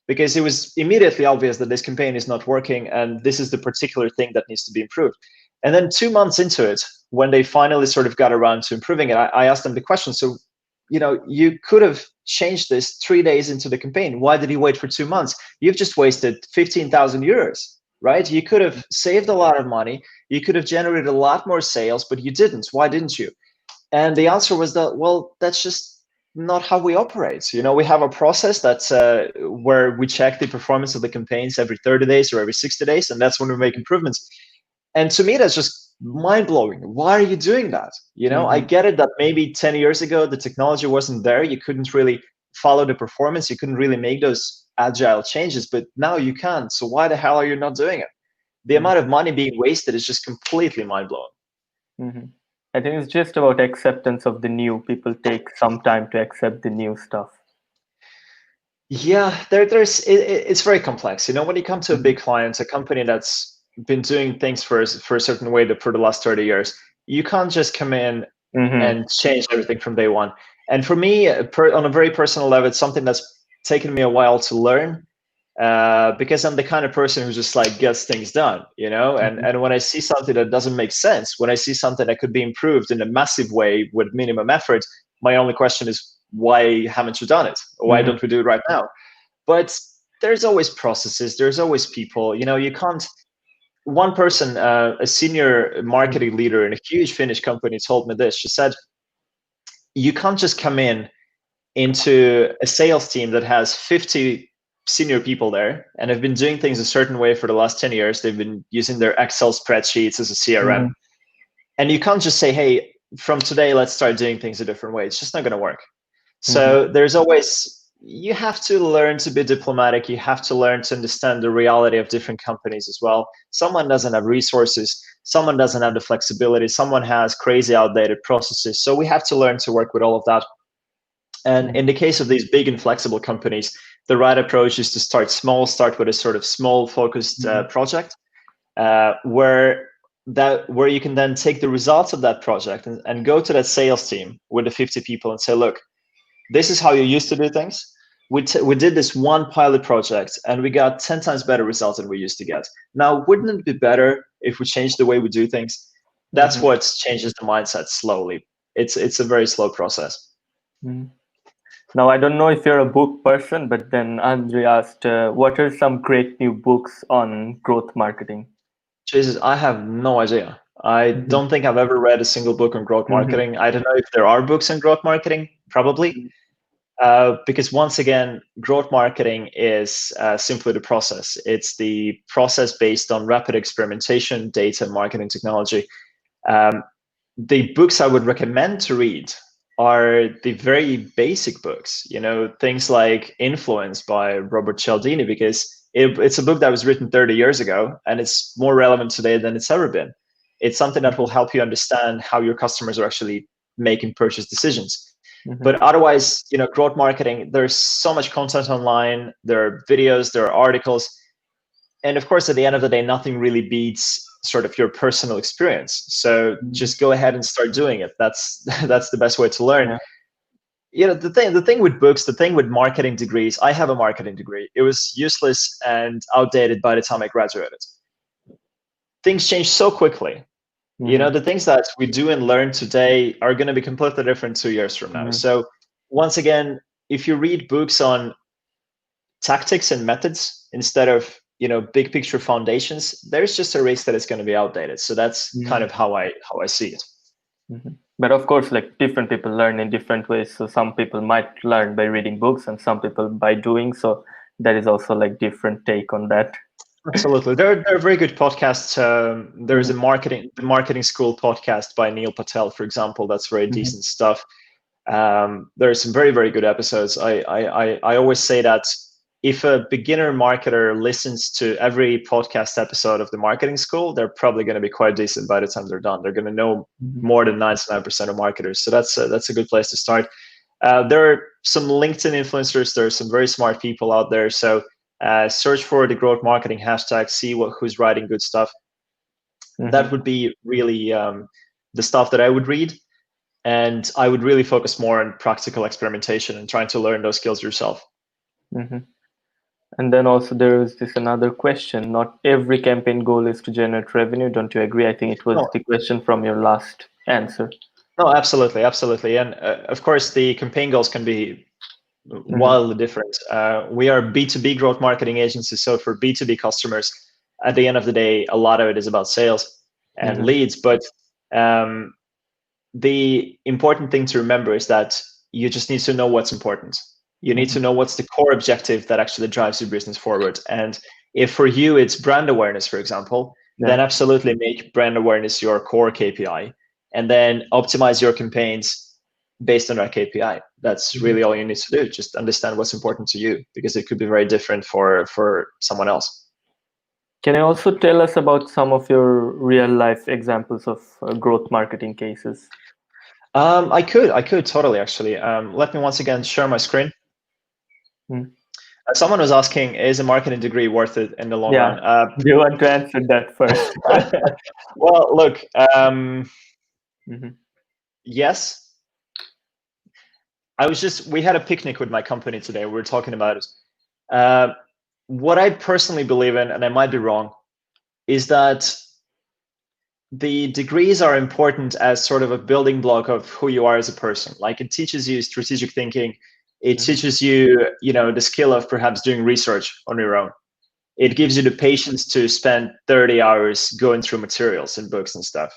because it was immediately obvious that this campaign is not working and this is the particular thing that needs to be improved. And then 2 months into it, when they finally sort of got around to improving it, I asked them the question, so, you know, you could have changed this 3 days into the campaign. Why did you wait for 2 months? You've just wasted 15,000 euros, right? You could have saved a lot of money. You could have generated a lot more sales, but you didn't. Why didn't you? And the answer was that, well, that's just not how we operate. You know, we have a process that's where we check the performance of the campaigns every 30 days or every 60 days, and that's when we make improvements. And to me, that's just mind-blowing. Why are you doing that? You know, I get it that maybe 10 years ago, the technology wasn't there. You couldn't really follow the performance. You couldn't really make those agile changes, but now you can. So why the hell are you not doing it? The amount of money being wasted is just completely mind-blowing. I think it's just about acceptance of the new. People take some time to accept the new stuff. Yeah, it's very complex. You know, when you come to a big client, a company that's been doing things for a certain way for the last 30 years, you can't just come in and change everything from day one. And for me, on a very personal level, it's something that's taken me a while to learn, because I'm the kind of person who just like gets things done, you know. And when I see something that doesn't make sense, when I see something that could be improved in a massive way with minimum effort, my only question is, why haven't you done it? Why don't we do it right now? But there's always processes, there's always people. You know, you can't. One person, a senior marketing leader in a huge Finnish company, told me this. She said, you can't just come into a sales team that has 50 senior people there and have been doing things a certain way for the last 10 years. They've been using their Excel spreadsheets as a CRM. And you can't just say, hey, from today, let's start doing things a different way. It's just not going to work. So there's always, you have to learn to be diplomatic. You have to learn to understand the reality of different companies as well. Someone doesn't have resources. Someone doesn't have the flexibility. Someone has crazy outdated processes. So we have to learn to work with all of that. And in the case of these big and flexible companies, the right approach is to start small, start with a sort of small focused project where you can then take the results of that project and go to that sales team with the 50 people and say, look, this is how you used to do things. We did this one pilot project and we got 10 times better results than we used to get. Now, wouldn't it be better if we changed the way we do things? That's what changes the mindset slowly. It's a very slow process. Now, I don't know if you're a book person, but then Andre asked, what are some great new books on growth marketing? Jesus, I have no idea. I don't think I've ever read a single book on growth marketing. I don't know if there are books on growth marketing, probably. Because once again, growth marketing is simply the process. It's the process based on rapid experimentation, data, marketing technology. The books I would recommend to read are the very basic books, things like Influence by Robert Cialdini, because it's a book that was written 30 years ago and it's more relevant today than it's ever been. It's something that will help you understand how your customers are actually making purchase decisions. But otherwise, growth marketing, there's so much content online. There are videos, there are articles. And of course, at the end of the day, nothing really beats sort of your personal experience. So just go ahead and start doing it. That's the best way to learn. The thing with books, the thing with marketing degrees, I have a marketing degree. It was useless and outdated by the time I graduated. Things change so quickly. The things that we do and learn today are going to be completely different 2 years from now. So once again, if you read books on tactics and methods instead of big picture foundations, there's just a risk that it's going to be outdated. So that's kind of how I see it. But of course, like different people learn in different ways. So some people might learn by reading books and some people by doing. So that is also like different take on that. Absolutely. There are very good podcasts. There's a marketing school podcast by Neil Patel, for example. That's very decent stuff. There are some very, very good episodes. I always say that if a beginner marketer listens to every podcast episode of the marketing school, they're probably going to be quite decent by the time they're done. They're going to know more than 99% of marketers. So that's a good place to start. There are some LinkedIn influencers. There are some very smart people out there. So search for the growth marketing hashtag, see who's writing good stuff. That would be really the stuff that I would read. And I would really focus more on practical experimentation and trying to learn those skills yourself. And then also there is this another question. Not every campaign goal is to generate revenue. Don't you agree? I think it was the question from your last answer. No, absolutely. And of course, the campaign goals can be wildly different. We are B2B Growth Marketing Agency. So for B2B customers, at the end of the day, a lot of it is about sales and leads. But the important thing to remember is that you just need to know what's important. You need to know what's the core objective that actually drives your business forward. And if for you it's brand awareness, for example, then absolutely make brand awareness your core KPI and then optimize your campaigns based on that KPI. That's really all you need to do. Just understand what's important to you, because it could be very different for someone else. Can you also tell us about some of your real life examples of growth marketing cases? I could totally, actually. Let me once again share my screen. Someone was asking, is a marketing degree worth it in the long run? Do you want to answer that first? Well, look, yes. We had a picnic with my company today. We were talking about it. What I personally believe in, and I might be wrong, is that the degrees are important as sort of a building block of who you are as a person. Like, it teaches you strategic thinking. It teaches you, the skill of perhaps doing research on your own. It gives you the patience to spend 30 hours going through materials and books and stuff.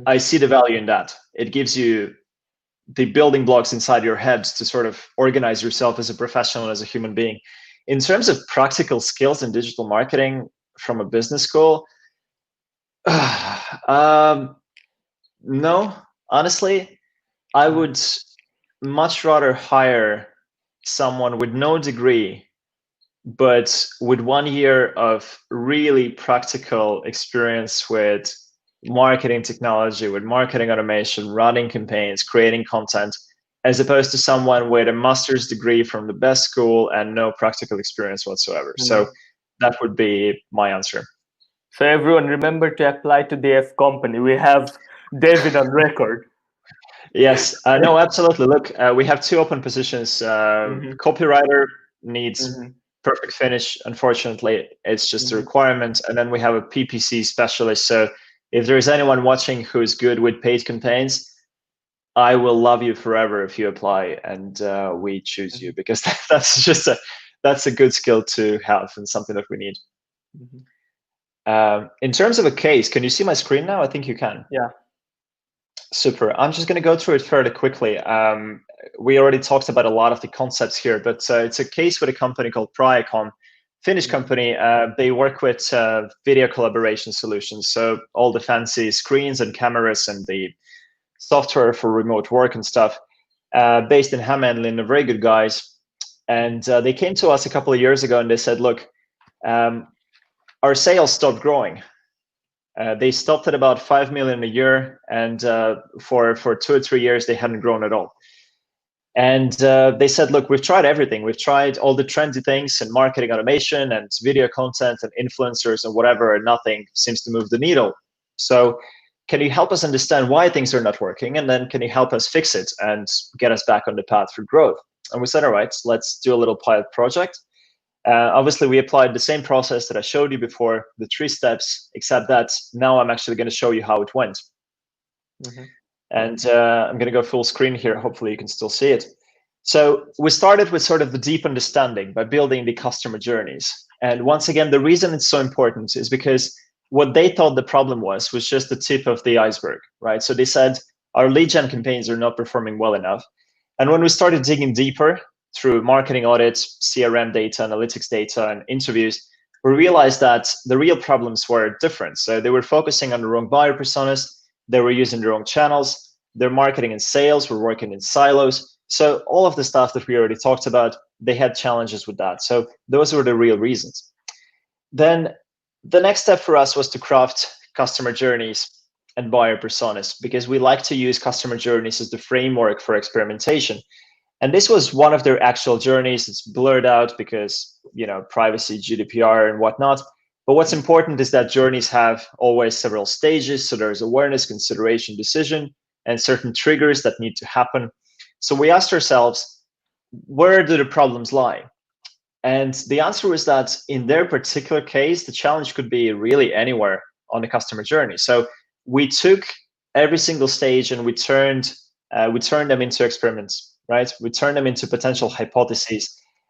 I see the value in that. It gives you the building blocks inside your head to sort of organize yourself as a professional, as a human being. In terms of practical skills in digital marketing from a business school, no, honestly, I would much rather hire someone with no degree, but with 1 year of really practical experience with marketing technology, with marketing automation, running campaigns, creating content, as opposed to someone with a master's degree from the best school and no practical experience whatsoever. So that would be my answer. So everyone, remember to apply to the F company. We have David on record. Yes, no, absolutely. Look, we have 2 open positions. Copywriter needs perfect finish. Unfortunately, it's just a requirement. And then we have a PPC specialist. So if there's anyone watching who's good with paid campaigns, I will love you forever if you apply and we choose you, because that's a good skill to have and something that we need. In terms of a case, can you see my screen now? I think you can. Yeah. Super. I'm just going to go through it fairly quickly. We already talked about a lot of the concepts here, but it's a case with a company called Priacom, Finnish company. They work with video collaboration solutions. So all the fancy screens and cameras and the software for remote work and stuff, based in Hämeenlinna, very good guys. And they came to us a couple of years ago and they said, look, our sales stopped growing. They stopped at about 5 million a year, and for 2 or 3 years they hadn't grown at all. And they said, look, we've tried everything. We've tried all the trendy things and marketing automation and video content and influencers and whatever, and nothing seems to move the needle. So can you help us understand why things are not working? And then can you help us fix it and get us back on the path for growth? And we said, all right, let's do a little pilot project. Obviously, we applied the same process that I showed you before, the 3 steps, except that now I'm actually going to show you how it went. And I'm going to go full screen here. Hopefully, you can still see it. So we started with sort of the deep understanding by building the customer journeys. And once again, the reason it's so important is because what they thought the problem was just the tip of the iceberg, right? So they said, our lead gen campaigns are not performing well enough. And when we started digging deeper, through marketing audits, CRM data, analytics data, and interviews, we realized that the real problems were different. So they were focusing on the wrong buyer personas, they were using the wrong channels, their marketing and sales were working in silos. So all of the stuff that we already talked about, they had challenges with that. So those were the real reasons. Then the next step for us was to craft customer journeys and buyer personas, because we like to use customer journeys as the framework for experimentation. And this was one of their actual journeys. It's blurred out because, privacy, GDPR and whatnot. But what's important is that journeys have always several stages. So there's awareness, consideration, decision, and certain triggers that need to happen. So we asked ourselves, where do the problems lie? And the answer was that in their particular case, the challenge could be really anywhere on the customer journey. So we took every single stage and we turned them into experiments. Right? We turn them into potential hypotheses,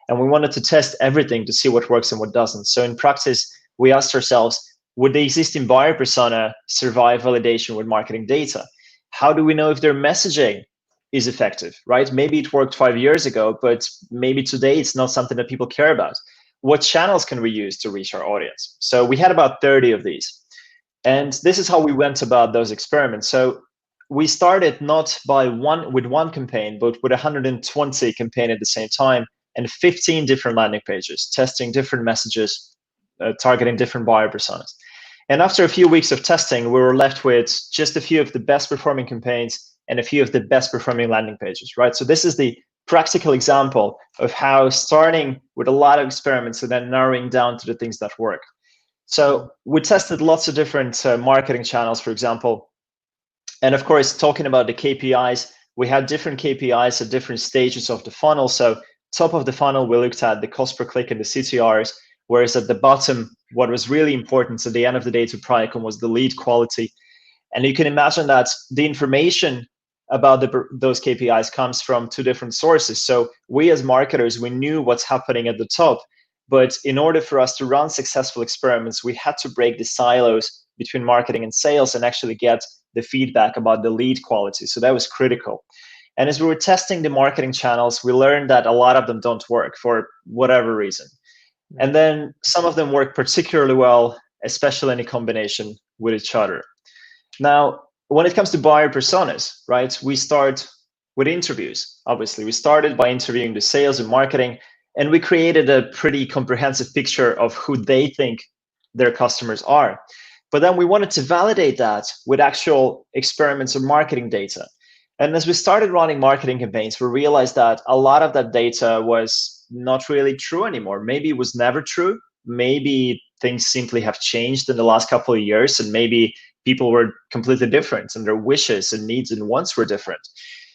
and we wanted to test everything to see what works and what doesn't. So in practice, we asked ourselves, would the existing buyer persona survive validation with marketing data? How do we know if their messaging is effective, right? Maybe it worked 5 years ago, but maybe today it's not something that people care about. What channels can we use to reach our audience? So we had about 30 of these. And this is how we went about those experiments. So we started not with one campaign, but with 120 campaigns at the same time and 15 different landing pages, testing different messages, targeting different buyer personas. And after a few weeks of testing, we were left with just a few of the best performing campaigns and a few of the best performing landing pages, right? So this is the practical example of how starting with a lot of experiments and then narrowing down to the things that work. So we tested lots of different marketing channels, for example. And of course, talking about the KPIs, we had different KPIs at different stages of the funnel. So top of the funnel, we looked at the cost per click and the CTRs, whereas at the bottom, what was really important at the end of the day to Priacom was the lead quality. And you can imagine that the information about those KPIs comes from 2 different sources. So we as marketers, we knew what's happening at the top, but in order for us to run successful experiments, we had to break the silos between marketing and sales and actually get the feedback about the lead quality. So that was critical. And as we were testing the marketing channels, we learned that a lot of them don't work for whatever reason. And then some of them work particularly well, especially in combination with each other. Now, when it comes to buyer personas, right, we start with interviews. Obviously, we started by interviewing the sales and marketing, and we created a pretty comprehensive picture of who they think their customers are. But then we wanted to validate that with actual experiments and marketing data. And as we started running marketing campaigns, we realized that a lot of that data was not really true anymore. Maybe it was never true. Maybe things simply have changed in the last couple of years, and maybe people were completely different and their wishes and needs and wants were different.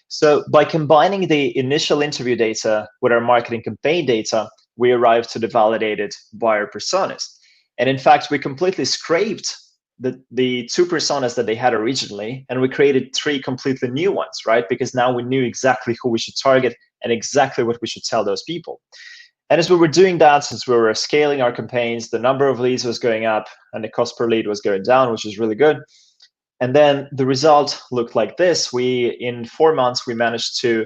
So by combining the initial interview data with our marketing campaign data, we arrived to the validated buyer personas. And in fact, we completely scraped the two personas that they had originally, and we created three completely new ones, right? Because now we knew exactly who we should target and exactly what we should tell those people. And as we were doing that, since we were scaling our campaigns, the number of leads was going up and the cost per lead was going down, which is really good. And then the result looked like this. In 4 months, we managed to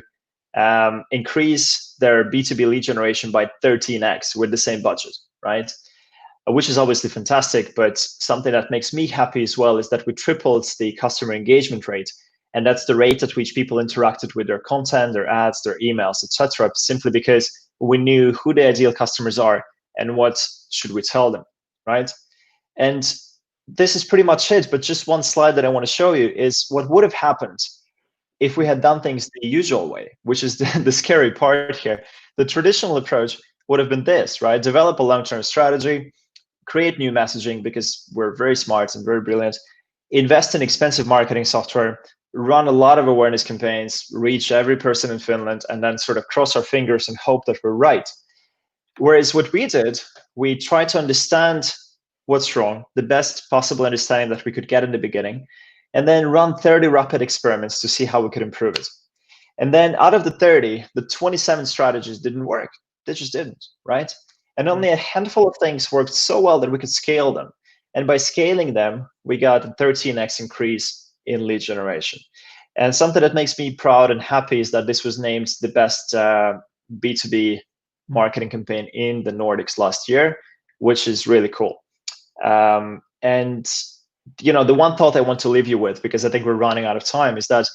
increase their B2B lead generation by 13x with the same budget, right? Which is obviously fantastic, but something that makes me happy as well is that we tripled the customer engagement rate. And that's the rate at which people interacted with their content, their ads, their emails, etc., simply because we knew who the ideal customers are and what should we tell them, right? And this is pretty much it, but just one slide that I want to show you is what would have happened if we had done things the usual way, which is the scary part here. The traditional approach would have been this, right? Develop a long-term strategy, create new messaging because we're very smart and very brilliant, invest in expensive marketing software, run a lot of awareness campaigns, reach every person in Finland, and then sort of cross our fingers and hope that we're right. Whereas what we did, we tried to understand what's wrong, the best possible understanding that we could get in the beginning, and then run 30 rapid experiments to see how we could improve it. And then out of the 30, the 27 strategies didn't work. They just didn't, right? And only a handful of things worked so well that we could scale them. And by scaling them, we got a 13x increase in lead generation. And something that makes me proud and happy is that this was named the best B2B marketing campaign in the Nordics last year, which is really cool. And the one thought I want to leave you with, because I think we're running out of time, is that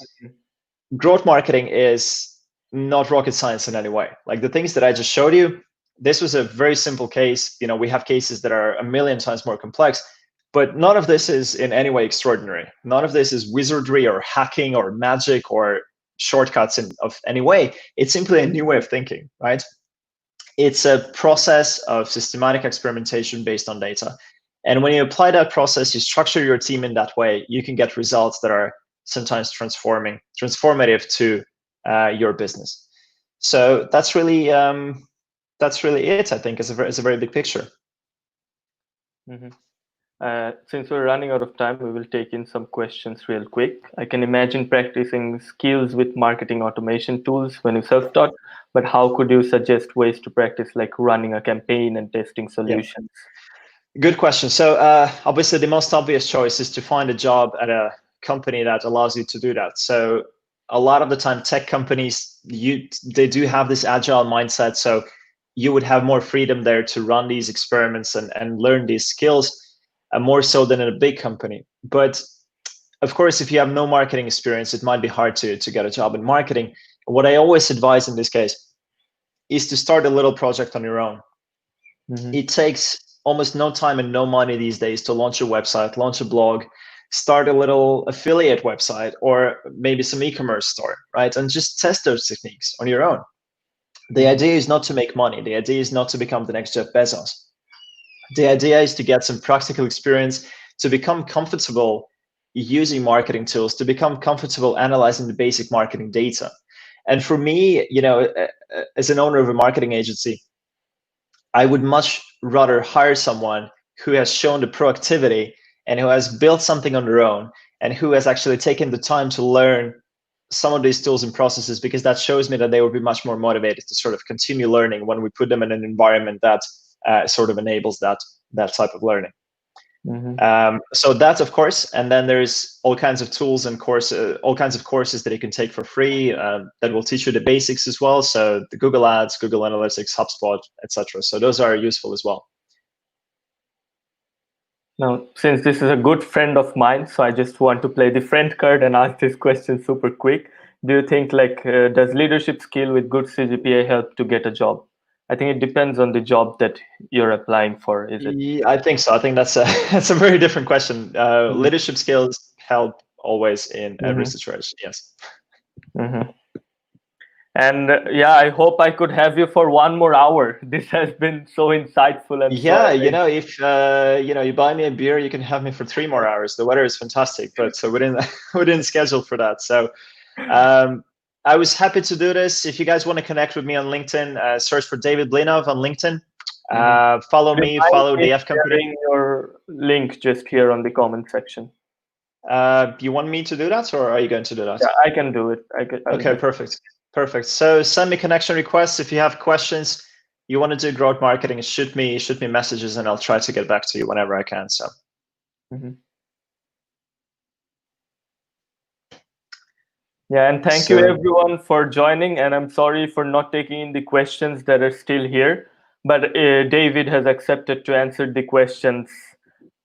growth marketing is not rocket science in any way. Like the things that I just showed you, this was a very simple case. We have cases that are a million times more complex, but none of this is in any way extraordinary. None of this is wizardry or hacking or magic or shortcuts of any way. It's simply a new way of thinking, right? It's a process of systematic experimentation based on data. And when you apply that process, you structure your team in that way, you can get results that are sometimes transformative to your business. So that's really it, I think, as a very big picture. Mm-hmm. Since we're running out of time, we will take in some questions real quick. I can imagine practicing skills with marketing automation tools when you self-taught, but how could you suggest ways to practice, like running a campaign and testing solutions? Yeah. Good question. So obviously the most obvious choice is to find a job at a company that allows you to do that. So a lot of the time tech companies, they do have this agile mindset. So you would have more freedom there to run these experiments and learn these skills more so than in a big company. But of course, if you have no marketing experience, it might be hard to get a job in marketing. What I always advise in this case is to start a little project on your own. Mm-hmm. It takes almost no time and no money these days to launch a website, launch a blog, start a little affiliate website, or maybe some e-commerce store, right? And just test those techniques on your own. The idea is not to make money. The idea is not to become the next Jeff Bezos. The idea is to get some practical experience, to become comfortable using marketing tools, to become comfortable analyzing the basic marketing data. And for me, as an owner of a marketing agency, I would much rather hire someone who has shown the proactivity and who has built something on their own and who has actually taken the time to learn some of these tools and processes, because that shows me that they would be much more motivated to sort of continue learning when we put them in an environment that sort of enables that type of learning. So that's of course, and then there's all kinds of tools and all kinds of courses that you can take for free that will teach you the basics as well. So the Google Ads, Google Analytics, HubSpot, etc. So those are useful as well. Now, since this is a good friend of mine, so I just want to play the friend card and ask this question super quick. Do you think does leadership skill with good CGPA help to get a job? I think it depends on the job that you're applying for, is it? Yeah, I think so. I think that's a that's a very different question. Leadership skills help always in every situation. Yes. And yeah, I hope I could have you for one more hour. This has been so insightful and yeah, if you buy me a beer, you can have me for 3 more hours. The weather is fantastic, but so we didn't schedule for that. So I was happy to do this. If you guys want to connect with me on LinkedIn, search for David Blinov on LinkedIn. Follow me, follow the F Company. Your link just here on the comment section. You want me to do that, or are you going to do that? Yeah, I can do it. Okay, perfect. So send me connection requests if you have questions. You want to do growth marketing, shoot me messages, and I'll try to get back to you whenever I can. So. Yeah, and thank you everyone for joining. And I'm sorry for not taking in the questions that are still here, but David has accepted to answer the questions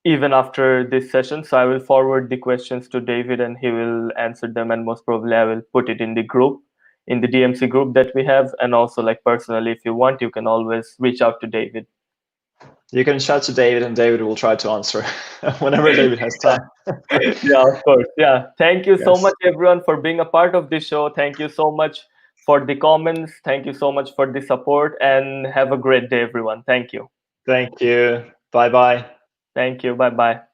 even after this session. So I will forward the questions to David and he will answer them. And most probably I will put it in the group, in the DMC group that we have. And also personally, if you want, you can always reach out to David. You can chat to David and David will try to answer whenever David has time. Yeah, of course. Yeah. Thank you so much, everyone, for being a part of this show. Thank you so much for the comments. Thank you so much for the support and have a great day, everyone. Thank you. Thank you. Bye-bye. Thank you. Bye-bye.